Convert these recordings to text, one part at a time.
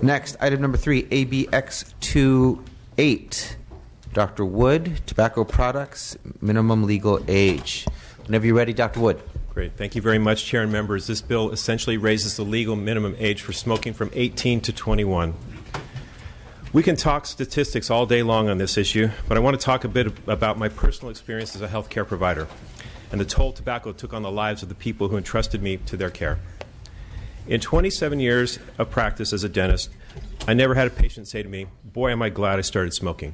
Next, item number 3, ABX28. Dr. Wood, tobacco products, minimum legal age. Whenever you're ready, Dr. Wood. Great. Thank you very much, Chair and members. This bill essentially raises the legal minimum age for smoking from 18 to 21. We can talk statistics all day long on this issue, but I want to talk a bit about my personal experience as a healthcare provider and the toll tobacco took on the lives of the people who entrusted me to their care. In 27 years of practice as a dentist, I never had a patient say to me, "Boy, am I glad I started smoking."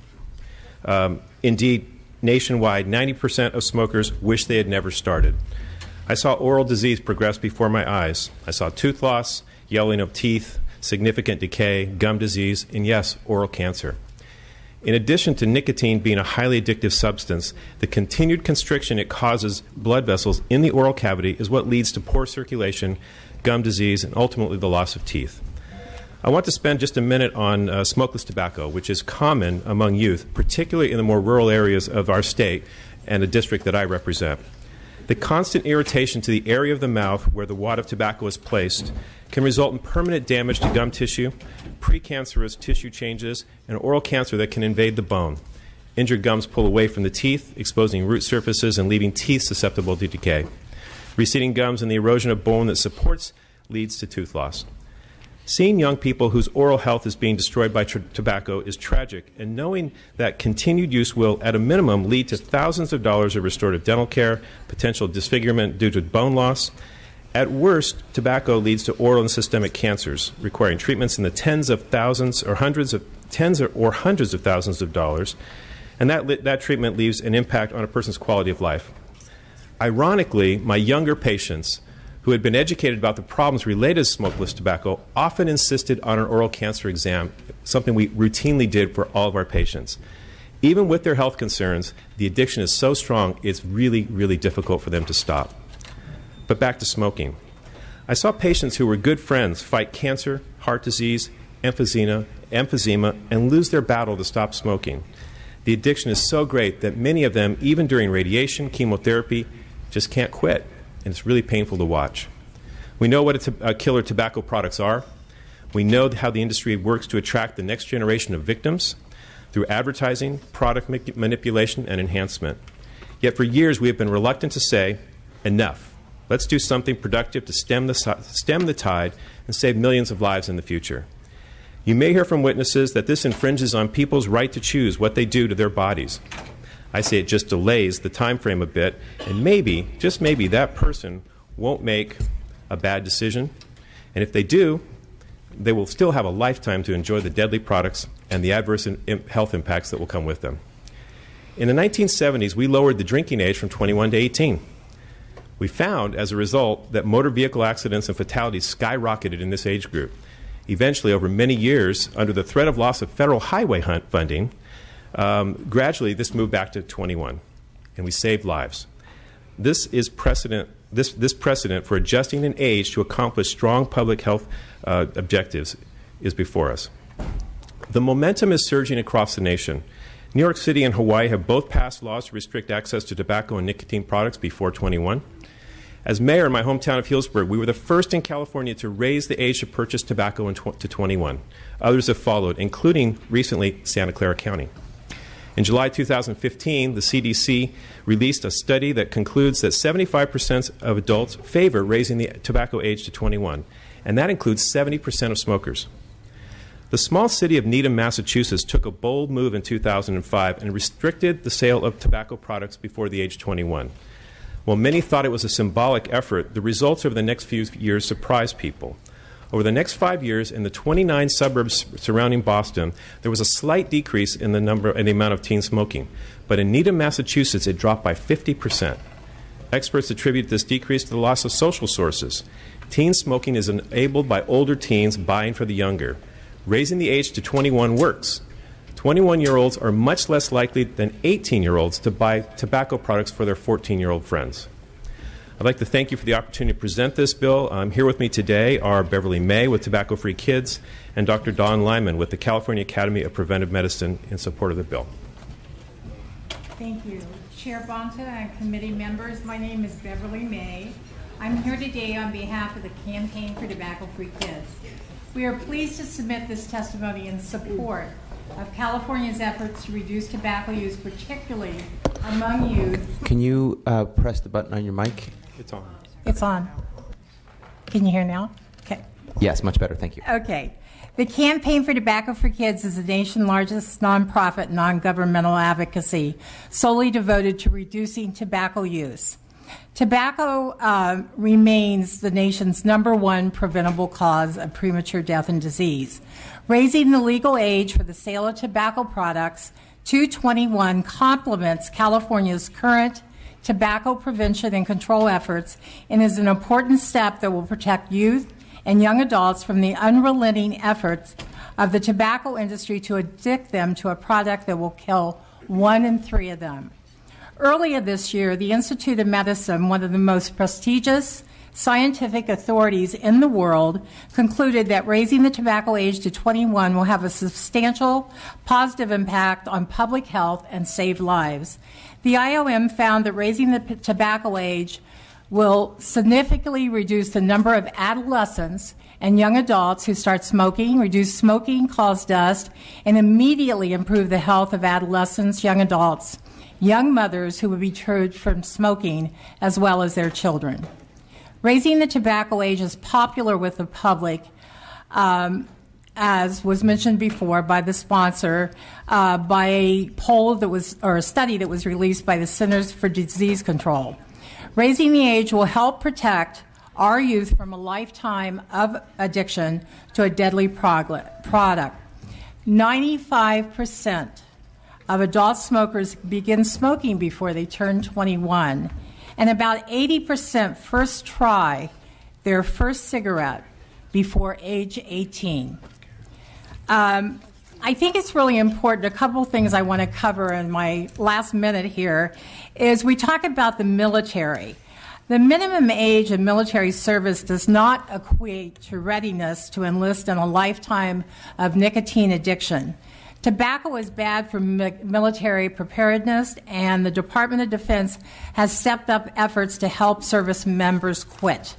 Indeed, nationwide, 90% of smokers wish they had never started. I saw oral disease progress before my eyes. I saw tooth loss, yellowing of teeth, significant decay, gum disease, and yes, oral cancer. In addition to nicotine being a highly addictive substance, the continued constriction it causes blood vessels in the oral cavity is what leads to poor circulation, gum disease, and ultimately the loss of teeth. I want to spend just a minute on smokeless tobacco, which is common among youth, particularly in the more rural areas of our state and the district that I represent. The constant irritation to the area of the mouth where the wad of tobacco is placed can result in permanent damage to gum tissue, precancerous tissue changes, and oral cancer that can invade the bone. Injured gums pull away from the teeth, exposing root surfaces and leaving teeth susceptible to decay. Receding gums and the erosion of bone that supports leads to tooth loss. Seeing young people whose oral health is being destroyed by tobacco is tragic, and knowing that continued use will, at a minimum, lead to thousands of dollars of restorative dental care, potential disfigurement due to bone loss. At worst, tobacco leads to oral and systemic cancers, requiring treatments in the tens of thousands or hundreds of thousands of dollars, and that treatment leaves an impact on a person's quality of life. Ironically, my younger patients who had been educated about the problems related to smokeless tobacco often insisted on an oral cancer exam, something we routinely did for all of our patients. Even with their health concerns, the addiction is so strong, it's really, really difficult for them to stop. But back to smoking. I saw patients who were good friends fight cancer, heart disease, emphysema, and lose their battle to stop smoking. The addiction is so great that many of them, even during radiation, chemotherapy, just can't quit. And it's really painful to watch. We know what killer tobacco products are. We know how the industry works to attract the next generation of victims through advertising, product manipulation, and enhancement. Yet for years we have been reluctant to say, enough. Let's do something productive to stem the tide and save millions of lives in the future. You may hear from witnesses that this infringes on people's right to choose what they do to their bodies. I say it just delays the time frame a bit, and maybe, just maybe, that person won't make a bad decision. And if they do, they will still have a lifetime to enjoy the deadly products and the adverse health impacts that will come with them. In the 1970s, we lowered the drinking age from 21 to 18. We found, as a result, that motor vehicle accidents and fatalities skyrocketed in this age group. Eventually, over many years, under the threat of loss of federal highway funding, gradually, this moved back to 21, and we saved lives. This precedent for adjusting an age to accomplish strong public health objectives is before us. The momentum is surging across the nation. New York City and Hawaii have both passed laws to restrict access to tobacco and nicotine products before 21. As mayor in my hometown of Healdsburg, we were the first in California to raise the age to purchase tobacco to 21. Others have followed, including recently Santa Clara County. In July 2015, the CDC released a study that concludes that 75% of adults favor raising the tobacco age to 21, and that includes 70% of smokers. The small city of Needham, Massachusetts took a bold move in 2005 and restricted the sale of tobacco products before the age 21. While many thought it was a symbolic effort, the results over the next few years surprised people. Over the next 5 years, in the 29 suburbs surrounding Boston, there was a slight decrease in the amount of teen smoking. But in Needham, Massachusetts, it dropped by 50%. Experts attribute this decrease to the loss of social sources. Teen smoking is enabled by older teens buying for the younger. Raising the age to 21 works. 21-year-olds are much less likely than 18-year-olds to buy tobacco products for their 14-year-old friends. I'd like to thank you for the opportunity to present this bill. Here with me today are Beverly May with Tobacco Free Kids and Dr. Don Lyman with the California Academy of Preventive Medicine in support of the bill. Thank you. Chair Bonta and committee members, my name is Beverly May. I'm here today on behalf of the Campaign for Tobacco Free Kids. We are pleased to submit this testimony in support of California's efforts to reduce tobacco use, particularly among youth. Can you press the button on your mic? It's on. It's on. Can you hear now? Okay. Yes, much better. Thank you. Okay. The Campaign for Tobacco for Kids is the nation's largest nonprofit, non-governmental advocacy solely devoted to reducing tobacco use. Tobacco remains the nation's #1 preventable cause of premature death and disease. Raising the legal age for the sale of tobacco products to 21 complements California's current tobacco prevention and control efforts and is an important step that will protect youth and young adults from the unrelenting efforts of the tobacco industry to addict them to a product that will kill 1 in 3 of them. Earlier this year, the Institute of Medicine, one of the most prestigious scientific authorities in the world, concluded that raising the tobacco age to 21 will have a substantial positive impact on public health and save lives. The IOM found that raising the tobacco age will significantly reduce the number of adolescents and young adults who start smoking, reduce smoking-caused dust, and immediately improve the health of adolescents, young adults, young mothers who would be deterred from smoking, as well as their children. Raising the tobacco age is popular with the public, as was mentioned before by the sponsor, by a poll that was, or a study that was released by the Centers for Disease Control. Raising the age will help protect our youth from a lifetime of addiction to a deadly product. 95% of adult smokers begin smoking before they turn 21, and about 80% first try their first cigarette before age 18. I think it's really important. A couple things I want to cover in my last minute here is we talk about the military. The minimum age of military service does not equate to readiness to enlist in a lifetime of nicotine addiction. Tobacco is bad for military preparedness, and the Department of Defense has stepped up efforts to help service members quit.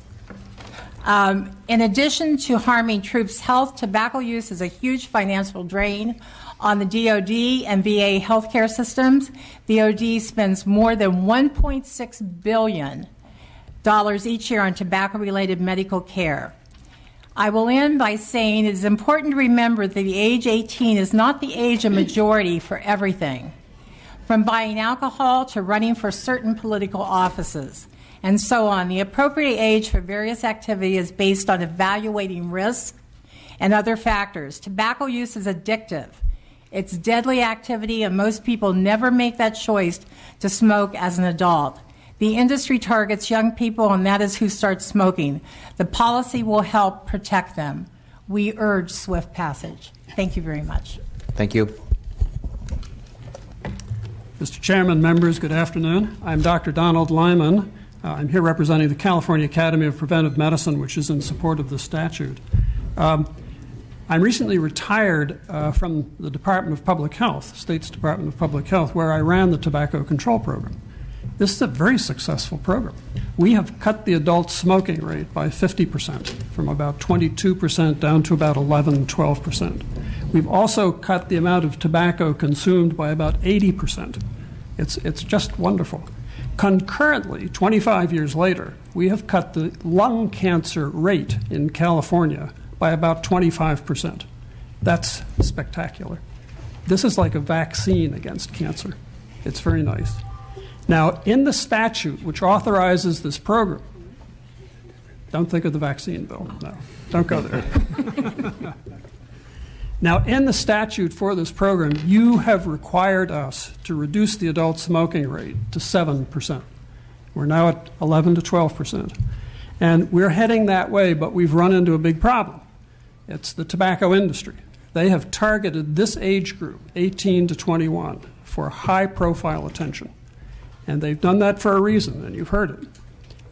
In addition to harming troops' health, tobacco use is a huge financial drain on the DoD and VA healthcare systems. The DoD spends more than $1.6 billion each year on tobacco-related medical care. I will end by saying it is important to remember that the age 18 is not the age of majority for everything, from buying alcohol to running for certain political offices, and so on. The appropriate age for various activity is based on evaluating risk and other factors. Tobacco use is addictive. It's deadly activity, and most people never make that choice to smoke as an adult. The industry targets young people, and that is who starts smoking. The policy will help protect them. We urge swift passage. Thank you very much. Thank you. Mr. Chairman, members, good afternoon. I'm Dr. Donald Lyman. I'm here representing the California Academy of Preventive Medicine, which is in support of the statute. I'm recently retired from the Department of Public Health, State's Department of Public Health, where I ran the tobacco control program. This is a very successful program. We have cut the adult smoking rate by 50%, from about 22% down to about 11-12%. We've also cut the amount of tobacco consumed by about 80%. It's just wonderful. Concurrently, 25 years later, we have cut the lung cancer rate in California by about 25%. That's spectacular. This is like a vaccine against cancer. It's very nice. Now, in the statute which authorizes this program, don't think of the vaccine bill. No, don't go there. Now, in the statute for this program, you have required us to reduce the adult smoking rate to 7%. We're now at 11 to 12%. And we're heading that way, but we've run into a big problem. It's the tobacco industry. They have targeted this age group, 18 to 21, for high-profile attention. And they've done that for a reason, and you've heard it.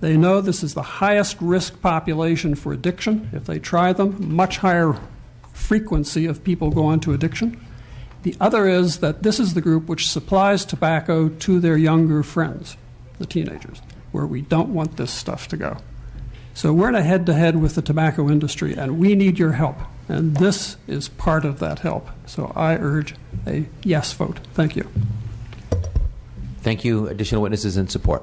They know this is the highest risk population for addiction. If they try them, much higher frequency of people go on to addiction. The other is that this is the group which supplies tobacco to their younger friends, the teenagers, where we don't want this stuff to go. So we're in a head-to-head with the tobacco industry, and we need your help. And this is part of that help. So I urge a yes vote. Thank you. Thank you. Additional witnesses in support.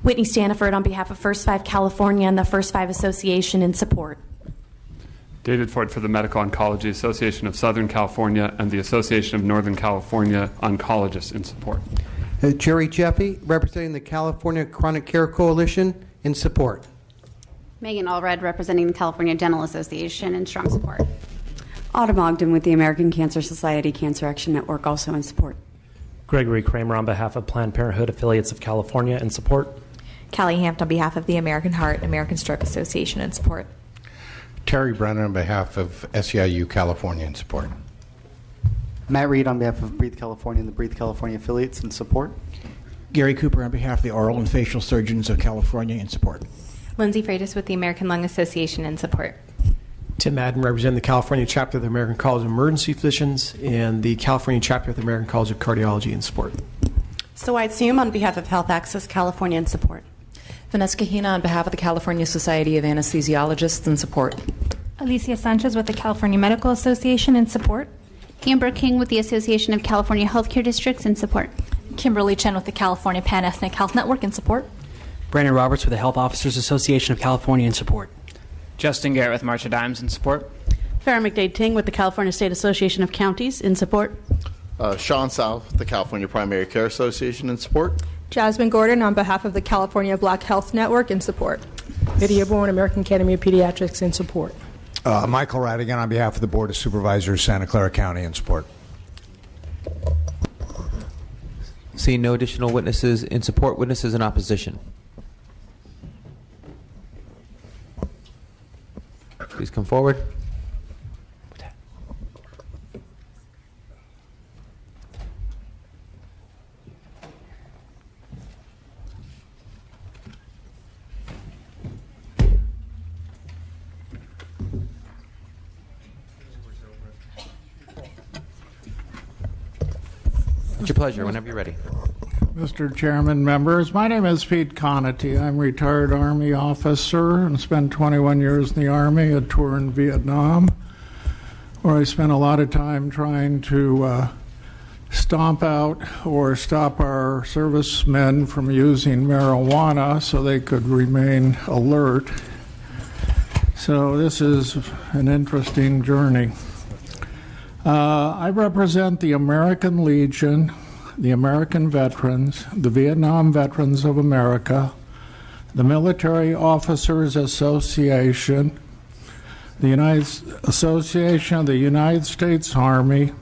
Whitney Staniford on behalf of First Five California and the First Five Association in support. David Ford for the Medical Oncology Association of Southern California and the Association of Northern California Oncologists in support. Jerry Jeffy, representing the California Chronic Care Coalition, in support. Megan Allred, representing the California Dental Association, in strong support. Autumn Ogden with the American Cancer Society Cancer Action Network, also in support. Gregory Kramer on behalf of Planned Parenthood Affiliates of California, in support. Callie Hampton on behalf of the American Heart and American Stroke Association, in support. Terry Brennan on behalf of SEIU California, in support. Matt Reed on behalf of Breathe California and the Breathe California affiliates, in support. Gary Cooper on behalf of the Oral and Facial Surgeons of California, in support. Lindsay Freitas with the American Lung Association, in support. Tim Madden, representing the California chapter of the American College of Emergency Physicians and the California chapter of the American College of Cardiology, in support. Sawait Sium on behalf of Health Access California, in support. Vanessa Kahina on behalf of the California Society of Anesthesiologists, in support. Alicia Sanchez with the California Medical Association, in support. Amber King with the Association of California Healthcare Districts, in support. Kimberly Chen with the California Pan-Ethnic Health Network, in support. Brandon Roberts with the Health Officers Association of California, in support. Justin Garrett with Marcia Dimes, in support. Farrah McDade Ting with the California State Association of Counties, in support. Sean South, the California Primary Care Association, in support. Jasmine Gordon on behalf of the California Black Health Network, in support. Lydia Bourne, American Academy of Pediatrics, in support. Michael Radigan on behalf of the Board of Supervisors, Santa Clara County, in support. Seeing no additional witnesses in support, witnesses in opposition. Please come forward. It's your pleasure, whenever you're ready. Mr. Chairman, members, my name is Pete Conity. I'm a retired Army officer and spent 21 years in the Army, a tour in Vietnam, where I spent a lot of time trying to stomp out or stop our servicemen from using marijuana so they could remain alert. So this is an interesting journey. I represent the American Legion, the American Veterans, the Vietnam Veterans of America, the Military Officers Association, the Association of the United States Army,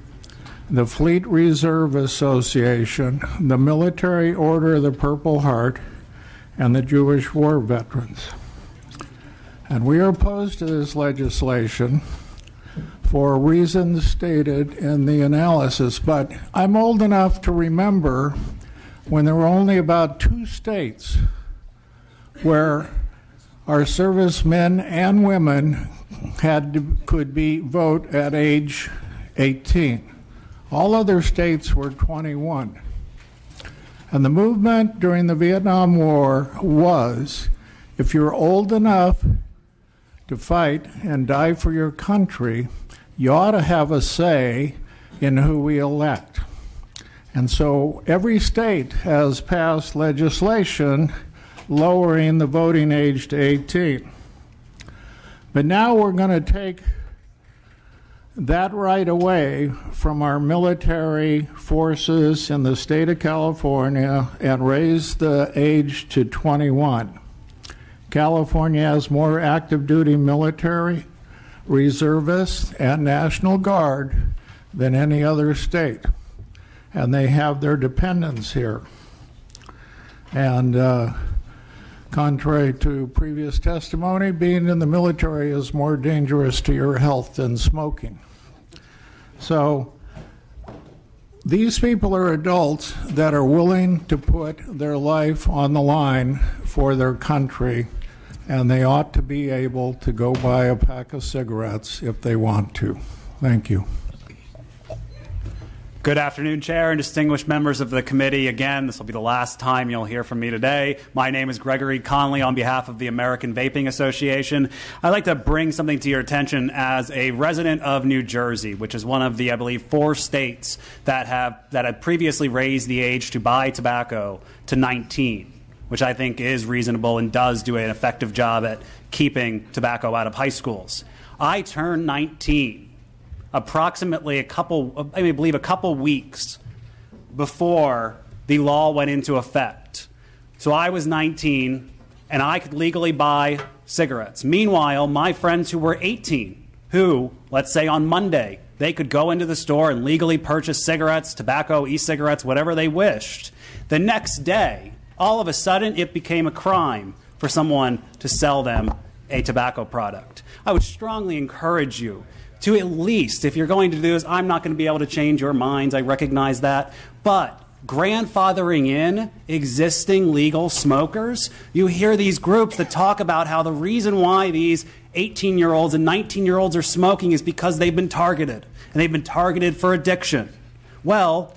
the Fleet Reserve Association, the Military Order of the Purple Heart, and the Jewish War Veterans. And we are opposed to this legislation for reasons stated in the analysis. But I'm old enough to remember when there were only about 2 states where our servicemen and women could vote at age 18. All other states were 21. And the movement during the Vietnam War was, if you're old enough to fight and die for your country, you ought to have a say in who we elect. And so every state has passed legislation lowering the voting age to 18. But now we're going to take that right away from our military forces in the state of California and raise the age to 21. California has more active duty military, reservists, and National Guard than any other state. And they have their dependents here. And contrary to previous testimony, being in the military is more dangerous to your health than smoking. So these people are adults that are willing to put their life on the line for their country, and they ought to be able to go buy a pack of cigarettes if they want to. Thank you. Good afternoon, Chair and distinguished members of the committee. Again, this will be the last time you'll hear from me today. My name is Gregory Conley on behalf of the American Vaping Association. I'd like to bring something to your attention as a resident of New Jersey, which is one of the, I believe, 4 states that had previously raised the age to buy tobacco to 19, which I think is reasonable and does do an effective job at keeping tobacco out of high schools. I turned 19 approximately a couple weeks before the law went into effect. So I was 19 and I could legally buy cigarettes. Meanwhile, my friends who were 18, who, let's say on Monday, they could go into the store and legally purchase cigarettes, tobacco, e-cigarettes, whatever they wished. The next day, all of a sudden, it became a crime for someone to sell them a tobacco product. I would strongly encourage you to at least, if you're going to do this, I'm not going to be able to change your minds, I recognize that, but grandfathering in existing legal smokers, you hear these groups that talk about how the reason why these 18-year-olds and 19-year-olds are smoking is because they've been targeted, and they've been targeted for addiction. Well,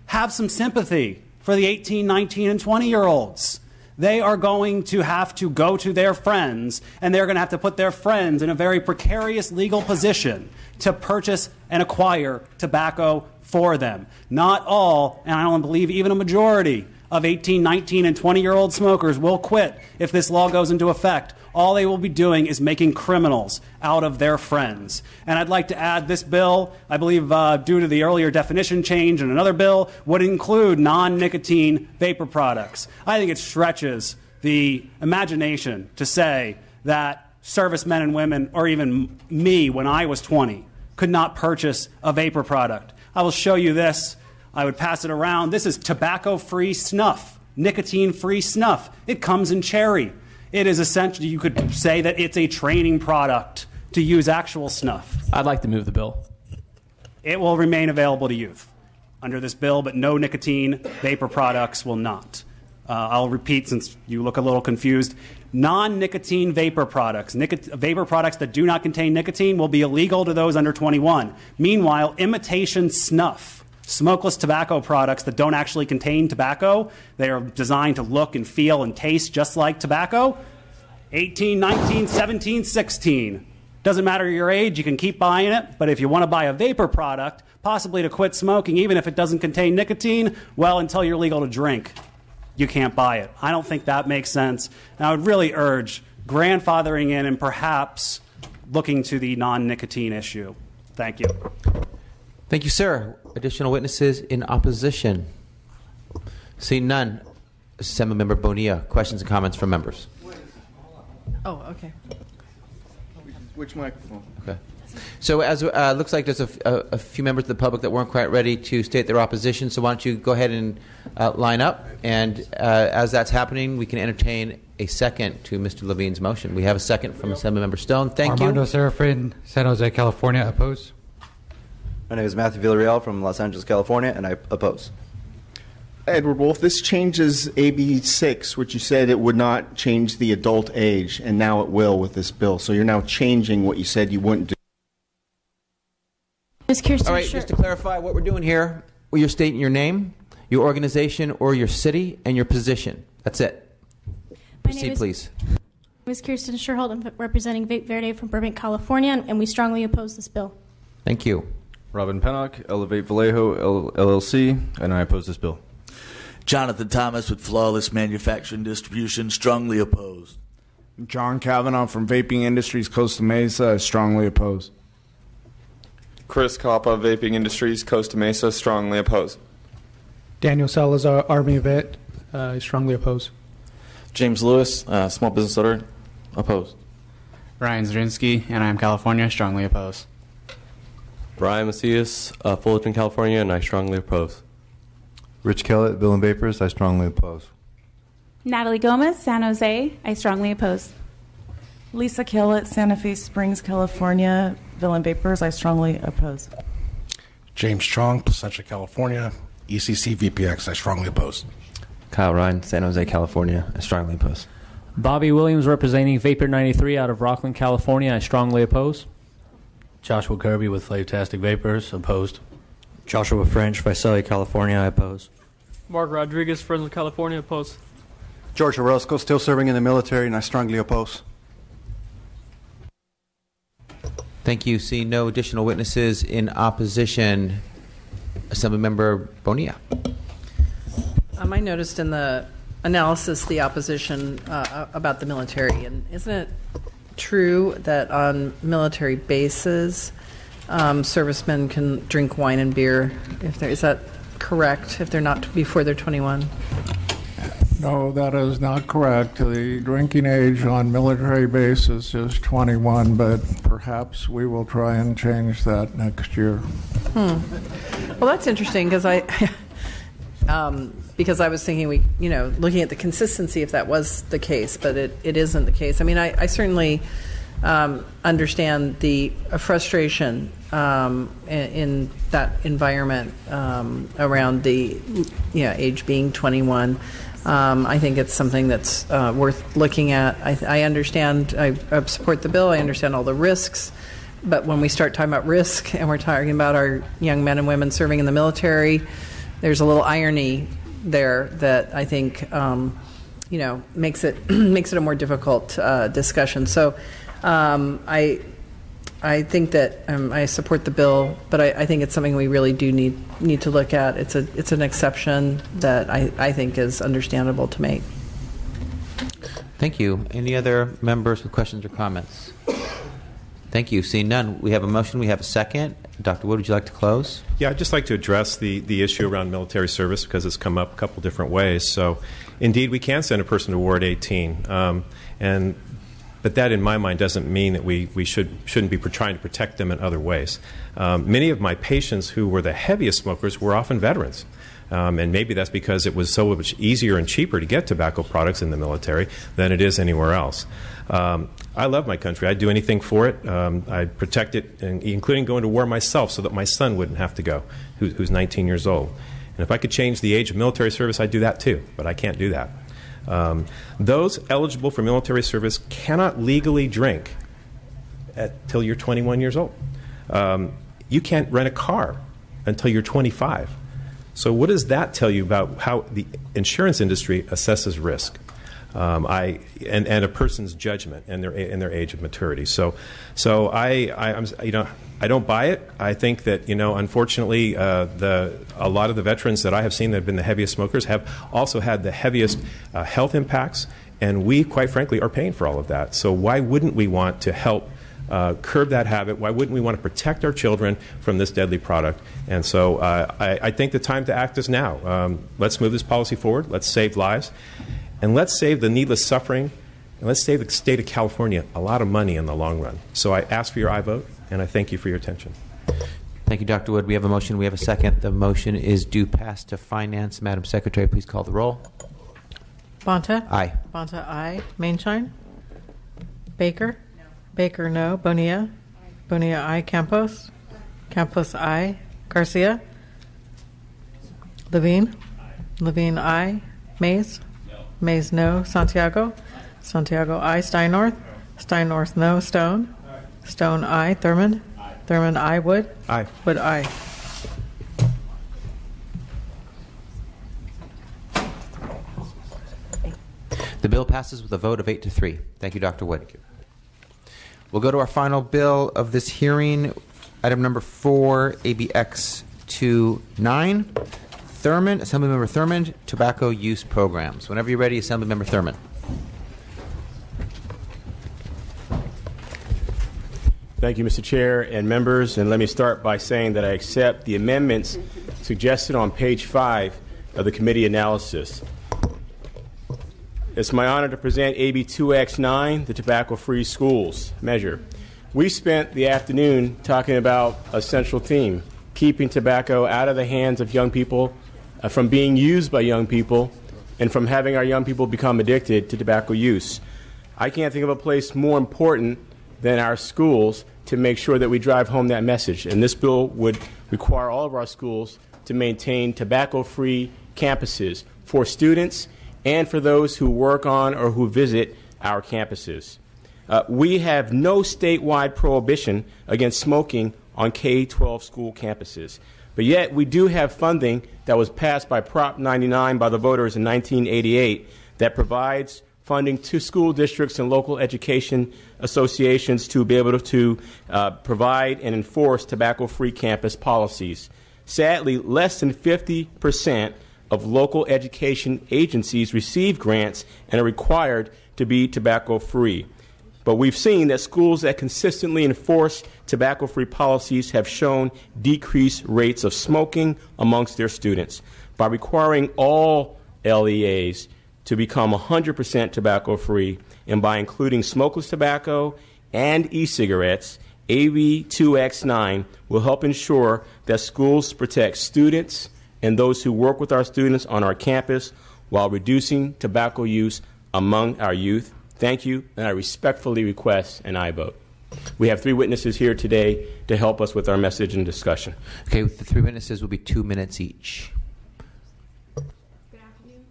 have some sympathy for the 18, 19, and 20-year-olds. They are going to have to go to their friends, and they're going to have to put their friends in a very precarious legal position to purchase and acquire tobacco for them. Not all, and I don't believe even a majority, of 18, 19, and 20-year-old smokers will quit if this law goes into effect. All they will be doing is making criminals out of their friends. And I'd like to add this bill, I believe due to the earlier definition change in another bill, would include non-nicotine vapor products. I think it stretches the imagination to say that servicemen and women, or even me when I was 20, could not purchase a vapor product. I will show you this. I would pass it around. This is tobacco-free snuff, nicotine-free snuff. It comes in cherry. It is essentially, you could say that it's a training product to use actual snuff. I'd like to move the bill. It will remain available to youth under this bill, but no nicotine vapor products will not. I'll repeat since you look a little confused. Non-nicotine vapor products, vapor products that do not contain nicotine, will be illegal to those under 21. Meanwhile, imitation snuff, smokeless tobacco products that don't actually contain tobacco, they are designed to look and feel and taste just like tobacco. 18, 19, 17, 16. Doesn't matter your age, you can keep buying it, but if you want to buy a vapor product, possibly to quit smoking, even if it doesn't contain nicotine, well, until you're legal to drink, you can't buy it. I don't think that makes sense. And I would really urge grandfathering in and perhaps looking to the non-nicotine issue. Thank you. Thank you, sir. Additional witnesses in opposition? Seeing none. Assemblymember Bonilla, questions and comments from members? Oh, okay. Which microphone? Okay. So as looks like there's a few members of the public that weren't quite ready to state their opposition, so why don't you go ahead and line up, and as that's happening, we can entertain a second to Mr. Levine's motion. We have a second from Assemblymember Stone. Thank Armando you. Serafin, San Jose, California, oppose. My name is Matthew Villarreal from Los Angeles, California, and I oppose. Edward Wolf, this changes AB 6, which you said it would not change the adult age, and now it will with this bill. So you're now changing what you said you wouldn't do. Ms. Kirsten, all right, just to clarify what we're doing here, you're stating your name, your organization, or your city, and your position. That's it. Proceed, please. My name is Kirsten Sherholt. I'm representing Vape Verde from Burbank, California, and we strongly oppose this bill. Thank you. Robin Pennock, Elevate Vallejo, LLC, and I oppose this bill. Jonathan Thomas with Flawless Manufacturing Distribution, strongly opposed. John Kavanaugh from Vaping Industries, Costa Mesa, strongly opposed. Chris Coppa, Vaping Industries, Costa Mesa, strongly opposed. Daniel Salazar, Army Vet, strongly opposed. James Lewis, Small Business Owner, opposed. Ryan Zrinsky, Anaheim, California, strongly opposed. Brian Macias, Fullerton, California, and I strongly oppose. Rich Kellett, Bill and Vapors, I strongly oppose. Natalie Gomez, San Jose, I strongly oppose. Lisa Kellett, Santa Fe Springs, California, Bill and Vapors, I strongly oppose. James Strong, Placentia, California, ECC VPX, I strongly oppose. Kyle Ryan, San Jose, California, I strongly oppose. Bobby Williams, representing Vapor 93 out of Rockland, California, I strongly oppose. Joshua Kirby with Flavetastic Vapors, opposed. Joshua French, Visalia, California. I oppose. Mark Rodriguez, Fresno, California. Oppose. George Orozco, still serving in the military, and I strongly oppose. Thank you. Seeing no additional witnesses in opposition, Assemblymember Bonilla. I noticed in the analysis the opposition about the military, and isn't it true that on military bases, servicemen can drink wine and beer? Is that correct? If they're not before they're 21? No, that is not correct. The drinking age on military bases is 21, but perhaps we will try and change that next year. Well, that's interesting because because I was thinking looking at the consistency if that was the case, but it isn't the case. I mean, I certainly understand the frustration in that environment around the age being 21. I think it's something that's worth looking at. I understand. I support the bill. I understand all the risks. But when we start talking about risk and we're talking about our young men and women serving in the military, there's a little irony there that I think makes it a more difficult discussion. So I think that I support the bill, but I think it's something we really do need to look at. It's an exception that I think is understandable to make. Thank you. Any other members with questions or comments? Thank you. Seeing none, we have a motion. We have a second. Dr. Wood, would you like to close? Yeah, I'd just like to address the issue around military service because it's come up a couple different ways. So, indeed, we can send a person to war at 18. But that, in my mind, doesn't mean that we shouldn't be trying to protect them in other ways. Many of my patients who were the heaviest smokers were often veterans. And maybe that's because it was so much easier and cheaper to get tobacco products in the military than it is anywhere else. I love my country. I'd do anything for it. I'd protect it, including going to war myself so that my son wouldn't have to go, who's 19 years old. And if I could change the age of military service, I'd do that too, but I can't do that. Those eligible for military service cannot legally drink until you're 21 years old. You can't rent a car until you're 25. So what does that tell you about how the insurance industry assesses risk and a person's judgment and their age of maturity? So I don't buy it. I think that unfortunately a lot of the veterans that I have seen that have been the heaviest smokers have also had the heaviest health impacts, and we quite frankly are paying for all of that. So why wouldn't we want to help curb that habit? Why wouldn't we want to protect our children from this deadly product? And so I think the time to act is now. Let's move this policy forward. Let's save lives. And let's save the needless suffering. And let's save the state of California a lot of money in the long run. So I ask for your aye vote, and I thank you for your attention. Thank you, Dr. Wood. We have a motion. We have a second. The motion is due pass to Finance. Madam Secretary, please call the roll. Bonta? Aye. Bonta, aye. Mainshine? Baker? No. Baker, no. Bonilla? Aye. Bonilla, aye. Campos? Aye. Campos, aye. Garcia? Levine? Aye. Levine, aye. Mays? No. Mays, no. Santiago? Aye. Santiago, aye. Steinnorth? No. Steinnorth, no. Stone? Aye. Stone, aye. Thurmond? Aye. Thurmond, aye. Wood? Aye. Wood, aye. The bill passes with a vote of 8-3. Thank you, Dr. Wood. We'll go to our final bill of this hearing, item number 4, ABX 29. Thurmond, Assemblymember Thurmond, Tobacco Use Programs. Whenever you're ready, Assemblymember Thurmond. Thank you, Mr. Chair and members. And let me start by saying that I accept the amendments suggested on page 5 of the committee analysis. It's my honor to present AB 2X9, the Tobacco-Free Schools measure. We spent the afternoon talking about a central theme, keeping tobacco out of the hands of young people, from being used by young people, and from having our young people become addicted to tobacco use. I can't think of a place more important than our schools to make sure that we drive home that message. And this bill would require all of our schools to maintain tobacco-free campuses for students and for those who work on or who visit our campuses. We have no statewide prohibition against smoking on K-12 school campuses. But yet we do have funding that was passed by Prop 99 by the voters in 1988 that provides funding to school districts and local education associations to be able to provide and enforce tobacco-free campus policies. Sadly, less than 50% of local education agencies receive grants and are required to be tobacco-free. But we've seen that schools that consistently enforce tobacco-free policies have shown decreased rates of smoking amongst their students. By requiring all LEAs to become 100% tobacco-free and by including smokeless tobacco and e-cigarettes, AB 2X9 will help ensure that schools protect students and those who work with our students on our campus while reducing tobacco use among our youth. Thank you, and I respectfully request an aye vote. We have 3 witnesses here today to help us with our message and discussion. Okay, the 3 witnesses will be 2 minutes each. Good afternoon.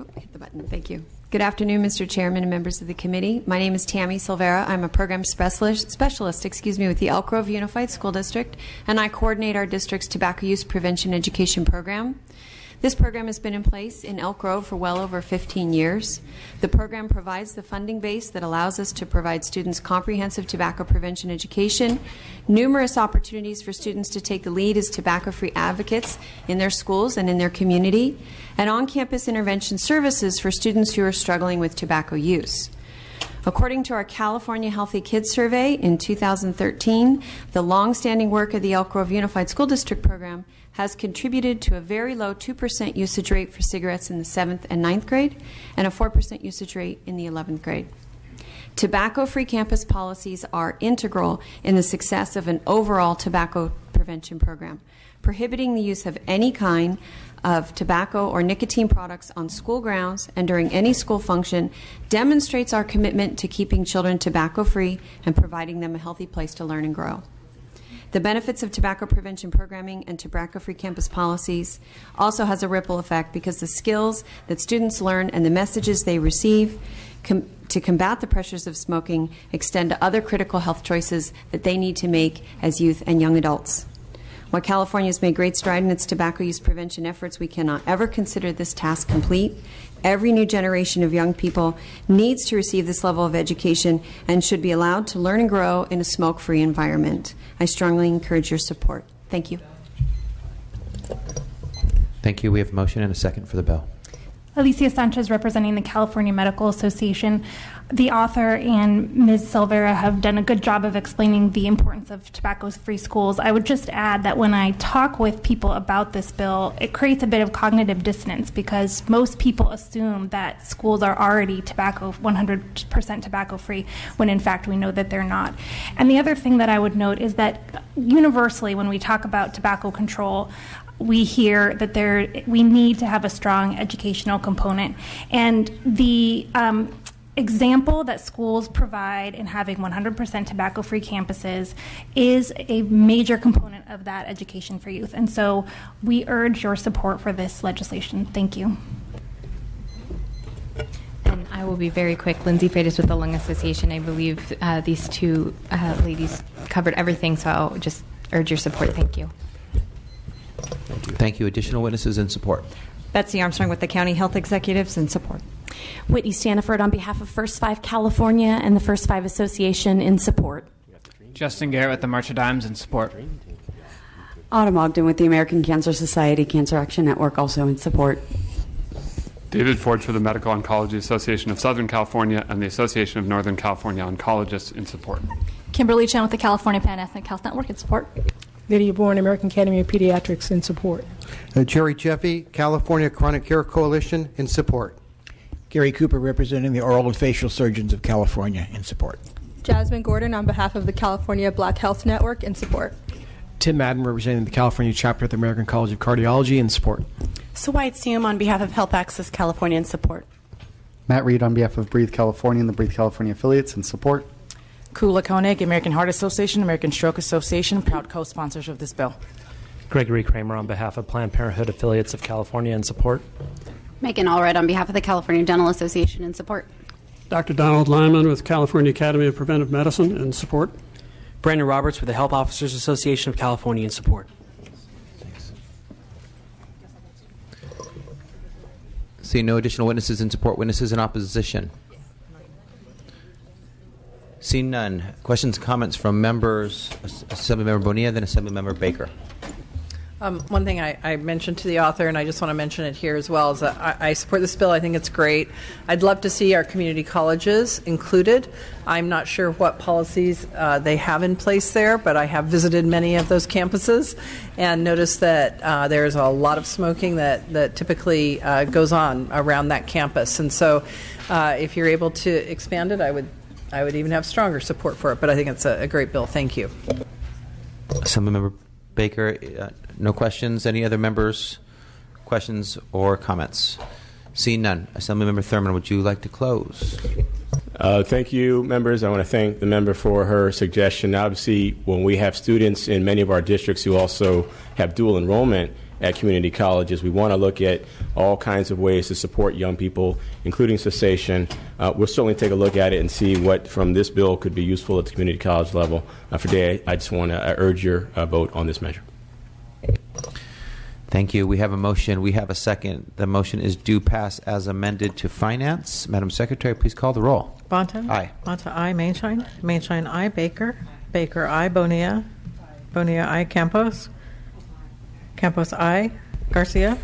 Oh, hit the button. Thank you. Good afternoon, Mr. Chairman and members of the committee. My name is Tammy Silvera. I'm a program specialist with the Elk Grove Unified School District, and I coordinate our district's tobacco use prevention education program. This program has been in place in Elk Grove for well over 15 years. The program provides the funding base that allows us to provide students comprehensive tobacco prevention education, numerous opportunities for students to take the lead as tobacco-free advocates in their schools and in their community, and on-campus intervention services for students who are struggling with tobacco use. According to our California Healthy Kids Survey in 2013, the long-standing work of the Elk Grove Unified School District program has contributed to a very low 2% usage rate for cigarettes in the 7th and 9th grade and a 4% usage rate in the 11th grade. Tobacco-free campus policies are integral in the success of an overall tobacco prevention program. Prohibiting the use of any kind of tobacco or nicotine products on school grounds and during any school function demonstrates our commitment to keeping children tobacco-free and providing them a healthy place to learn and grow. The benefits of tobacco prevention programming and tobacco-free campus policies also has a ripple effect because the skills that students learn and the messages they receive to combat the pressures of smoking extend to other critical health choices that they need to make as youth and young adults. While California has made great stride in its tobacco use prevention efforts, we cannot ever consider this task complete. Every new generation of young people needs to receive this level of education and should be allowed to learn and grow in a smoke-free environment. I strongly encourage your support. Thank you. Thank you. We have a motion and a second for the bill. Alicia Sanchez, representing the California Medical Association. The author and Ms. Silvera have done a good job of explaining the importance of tobacco-free schools. I would just add that when I talk with people about this bill, it creates a bit of cognitive dissonance because most people assume that schools are already 100% tobacco-free, when in fact we know that they're not. And the other thing that I would note is that universally when we talk about tobacco control, we hear that we need to have a strong educational component. And the example that schools provide in having 100% tobacco-free campuses is a major component of that education for youth. And so we urge your support for this legislation. Thank you. And I will be very quick. Lindsay Freitas with the Lung Association. I believe these two ladies covered everything, so I'll just urge your support. Thank you. Thank you. Additional witnesses in support. Betsy Armstrong with the County Health Executives in support. Whitney Staniford on behalf of First 5 California and the First 5 Association in support. Justin Garrett with the March of Dimes in support. Autumn Ogden with the American Cancer Society Cancer Action Network also in support. David Forge for the Medical Oncology Association of Southern California and the Association of Northern California Oncologists in support. Kimberly Chen with the California Pan-Ethnic Health Network in support. Lydia Bourne, American Academy of Pediatrics in support. Jerry Jeffy, California Chronic Care Coalition in support. Gary Cooper representing the Oral and Facial Surgeons of California in support. Jasmine Gordon on behalf of the California Black Health Network in support. Tim Madden representing the California chapter of the American College of Cardiology in support. Sawait Siam on behalf of Health Access California in support. Matt Reed on behalf of Breathe California and the Breathe California affiliates in support. Kula Koenig, American Heart Association, American Stroke Association, proud co-sponsors of this bill. Gregory Kramer on behalf of Planned Parenthood affiliates of California in support. Megan Allred on behalf of the California Dental Association in support. Dr. Donald Lyman with California Academy of Preventive Medicine in support. Brandon Roberts with the Health Officers Association of California in support. Seeing no additional witnesses in support, witnesses in opposition. Seeing none. Questions, comments from members, Assemblymember Bonilla, then Assemblymember Baker. One thing I mentioned to the author, and I just want to mention it here as well, is that I support this bill. I think it's great. I'd love to see our community colleges included. I'm not sure what policies they have in place there, but I have visited many of those campuses and noticed that there's a lot of smoking that typically goes on around that campus. And so if you're able to expand it, I would even have stronger support for it. But I think it's a great bill. Thank you. Assemblymember Baker, no questions. Any other members, questions or comments? Seeing none. Assemblymember Thurman, would you like to close? Thank you, members. I want to thank the member for her suggestion. Obviously, when we have students in many of our districts who also have dual enrollment at community colleges, we want to look at all kinds of ways to support young people, including cessation. We'll certainly take a look at it and see what from this bill could be useful at the community college level. For today, I just want to urge your vote on this measure. Thank you. We have a motion. We have a second. The motion is due pass as amended to finance. Madam Secretary, please call the roll. Bonta? Aye. Bonta, aye. Mainshine? Mainshine, aye. Baker? Baker, aye. Bonilla? Bonilla, aye. Campos? Campos, aye. Garcia?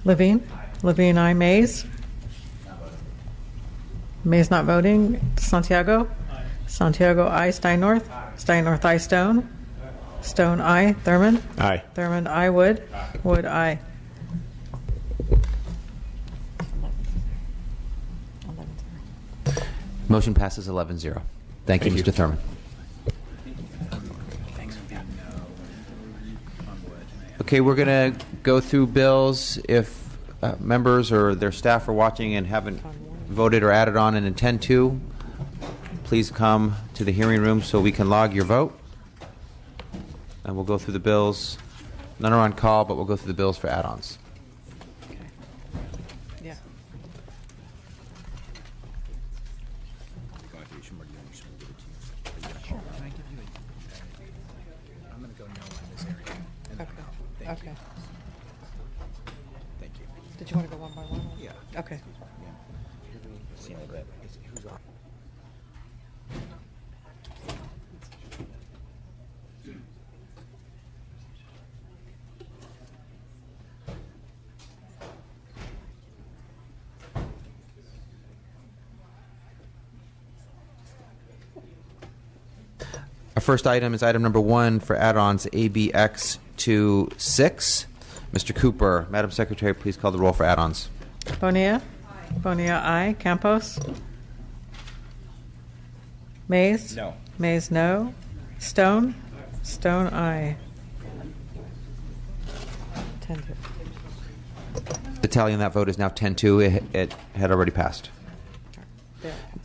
Levine? Levine, aye. Mays? Mays not voting. Santiago? Santiago, aye. Steinnorth? Steinnorth, aye. Stone? Stone, aye. Thurman? Aye. Thurman, aye. Wood? Wood, aye. Motion passes 11-0. Thank you, Mr. Thurman. Okay, we're going to go through bills. If members or their staff are watching and haven't voted or added on and intend to, please come to the hearing room so we can log your vote. And we'll go through the bills. None are on call, but we'll go through the bills for add-ons. Okay. Yeah. I'm going to go no in this area. Okay. Okay. Thank you. Did you want to go one by one? Yeah. Okay. Who's on? Our first item is item number 1 for add-ons ABX to 6. Mr. Cooper, Madam Secretary, please call the roll for add-ons. Bonilla? Bonilla, aye. Campos? Mays? No. Mays, no. Stone? Stone, aye. 10-2. The tally on that vote is now 10-2. It had already passed.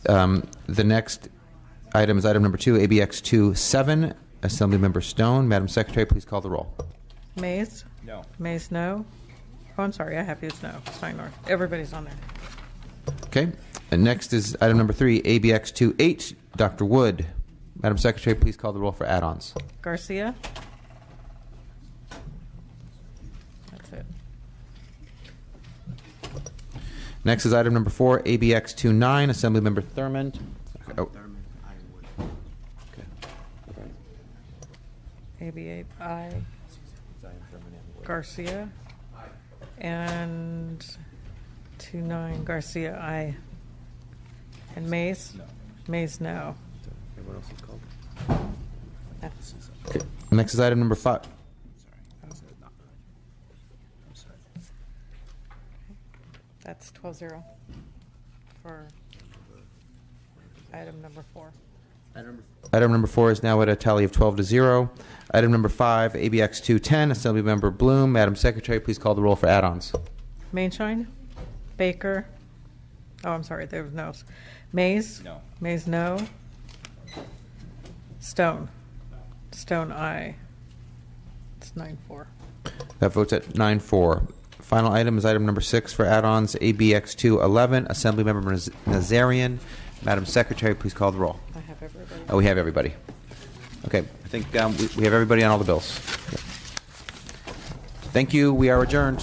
The next item is item number 2, ABX 27. Assemblymember Stone. Madam Secretary, please call the roll. Mays? No. Mays, no. Oh, I'm sorry. I have used no. Steinor. Everybody's on there. Okay. And next is item number 3, ABX 28. Dr. Wood. Madam Secretary, please call the roll for add-ons. Garcia? That's it. Next is item number 4, ABX 29. Assemblymember Thurmond. Oh. ABA, aye. Garcia. And 29, Garcia, aye. And Mays? No. Mays, no. Everyone else is called. Okay. Next is item number 5. That's 12-0 for item number 4. Item number 4 is now at a tally of 12-0. Item number 5, ABX 210. Assemblymember Bloom. Madam Secretary, please call the roll for add-ons. Mainshine? Baker? Oh, I'm sorry, there was no's. Mays? No. Mays, no. Stone? Stone, aye. It's 9-4. That votes at 9-4. Final item is item number 6 for add-ons, ABX 211. Assemblymember Nazarian. Madam Secretary, please call the roll. I have everybody. Oh, we have everybody. Okay, I think we have everybody on all the bills. Thank you. We are adjourned.